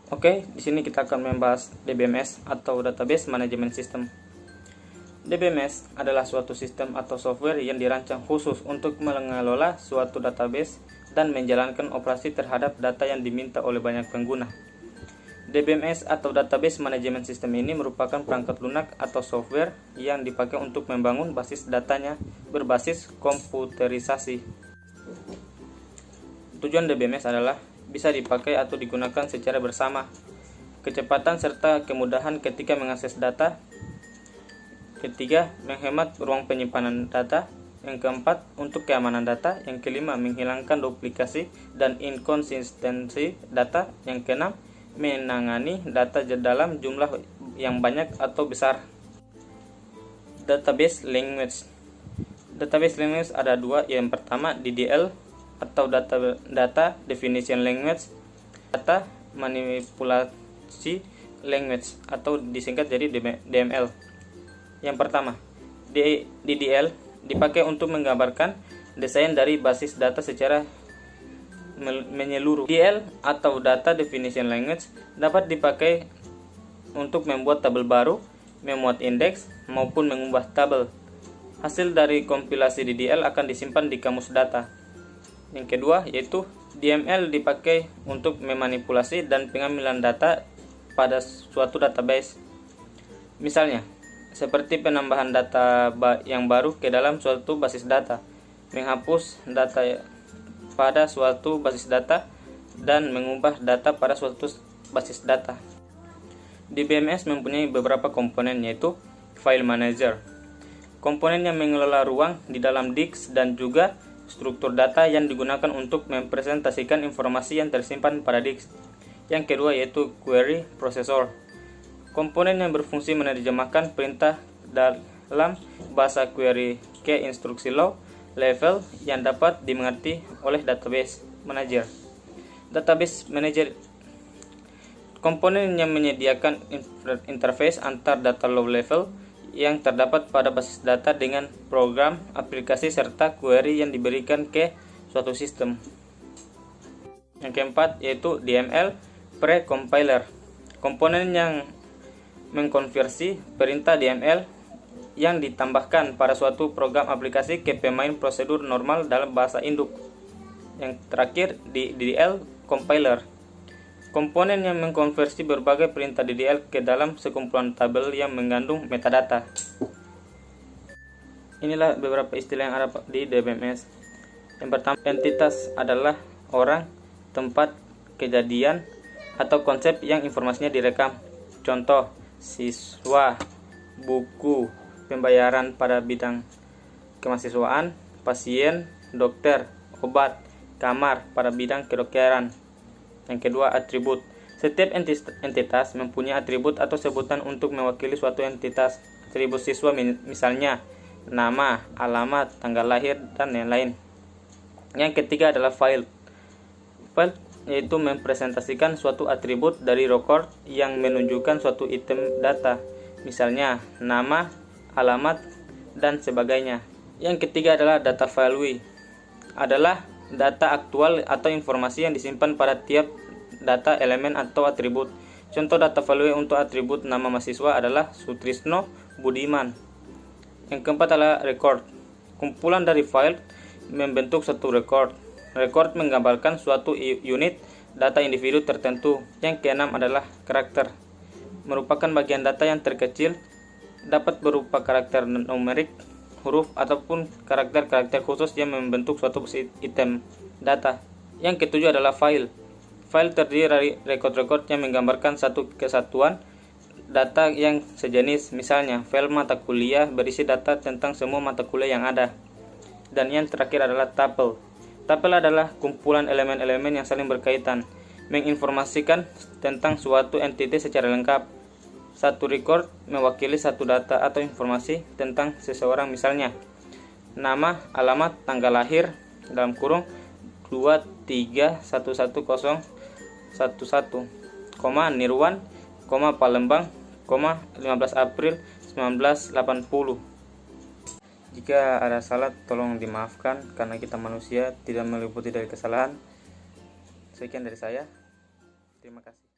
Oke, di sini kita akan membahas DBMS atau Database Management System. DBMS adalah suatu sistem atau software yang dirancang khusus untuk mengelola suatu database dan menjalankan operasi terhadap data yang diminta oleh banyak pengguna. DBMS atau Database Management System ini merupakan perangkat lunak atau software yang dipakai untuk membangun basis datanya berbasis komputerisasi. Tujuan DBMS adalah bisa dipakai atau digunakan secara bersama, kecepatan serta kemudahan ketika mengakses data. Ketiga, menghemat ruang penyimpanan data. Yang keempat, untuk keamanan data. Yang kelima, menghilangkan duplikasi dan inkonsistensi data. Yang keenam, menangani data dalam jumlah yang banyak atau besar. Database Language. Database Language ada dua. Yang pertama, DDL atau Data Definition Language, Data Manipulasi Language atau disingkat jadi DML. Yang pertama, DDL dipakai untuk menggambarkan desain dari basis data secara menyeluruh. DDL atau Data Definition Language dapat dipakai untuk membuat tabel baru, memuat indeks, maupun mengubah tabel. Hasil dari kompilasi DDL akan disimpan di kamus data. Yang kedua yaitu DML dipakai untuk memanipulasi dan pengambilan data pada suatu database. Misalnya, seperti penambahan data yang baru ke dalam suatu basis data, menghapus data pada suatu basis data, dan mengubah data pada suatu basis data. DBMS mempunyai beberapa komponen yaitu File Manager, komponen yang mengelola ruang di dalam disk dan juga struktur data yang digunakan untuk mempresentasikan informasi yang tersimpan pada disk. Yang kedua yaitu Query Processor, komponen yang berfungsi menerjemahkan perintah dalam bahasa query ke instruksi low level yang dapat dimengerti oleh Database Manager. Database Manager, komponen yang menyediakan interface antar data low level yang terdapat pada basis data dengan program, aplikasi, serta query yang diberikan ke suatu sistem. Yang keempat yaitu DML Precompiler, komponen yang mengkonversi perintah DML yang ditambahkan pada suatu program aplikasi ke pemain prosedur normal dalam bahasa induk. Yang terakhir DDL Compiler, komponen yang mengkonversi berbagai perintah DDL ke dalam sekumpulan tabel yang mengandung metadata. Inilah beberapa istilah yang ada di DBMS. Yang pertama, entitas adalah orang, tempat, kejadian, atau konsep yang informasinya direkam. Contoh, siswa, buku, pembayaran pada bidang kemahasiswaan, pasien, dokter, obat, kamar pada bidang kedokteran. Yang kedua, atribut. Setiap entitas mempunyai atribut atau sebutan untuk mewakili suatu entitas. Atribut siswa misalnya nama, alamat, tanggal lahir, dan lain-lain. Yang ketiga adalah file. File yaitu mempresentasikan suatu atribut dari record yang menunjukkan suatu item data, misalnya nama, alamat, dan sebagainya. Yang ketiga adalah data value. Adalah data aktual atau informasi yang disimpan pada tiap data elemen atau atribut. Contoh data value untuk atribut nama mahasiswa adalah Sutrisno Budiman. Yang keempat adalah record. Kumpulan dari file membentuk satu record. Record menggambarkan suatu unit data individu tertentu. Yang keenam adalah karakter. Merupakan bagian data yang terkecil, dapat berupa karakter numerik, huruf, ataupun karakter-karakter khusus yang membentuk suatu item data. Yang ketujuh adalah file. File terdiri dari record-record yang menggambarkan satu kesatuan data yang sejenis, misalnya file mata kuliah berisi data tentang semua mata kuliah yang ada. Dan yang terakhir adalah tuple. Tuple adalah kumpulan elemen-elemen yang saling berkaitan, menginformasikan tentang suatu entitas secara lengkap. Satu record mewakili satu data atau informasi tentang seseorang, misalnya nama, alamat, tanggal lahir dalam kurung 2311011, Nirwan, Palembang, 15 April 1980. Jika ada salah tolong dimaafkan karena kita manusia tidak meliputi dari kesalahan. Sekian dari saya. Terima kasih.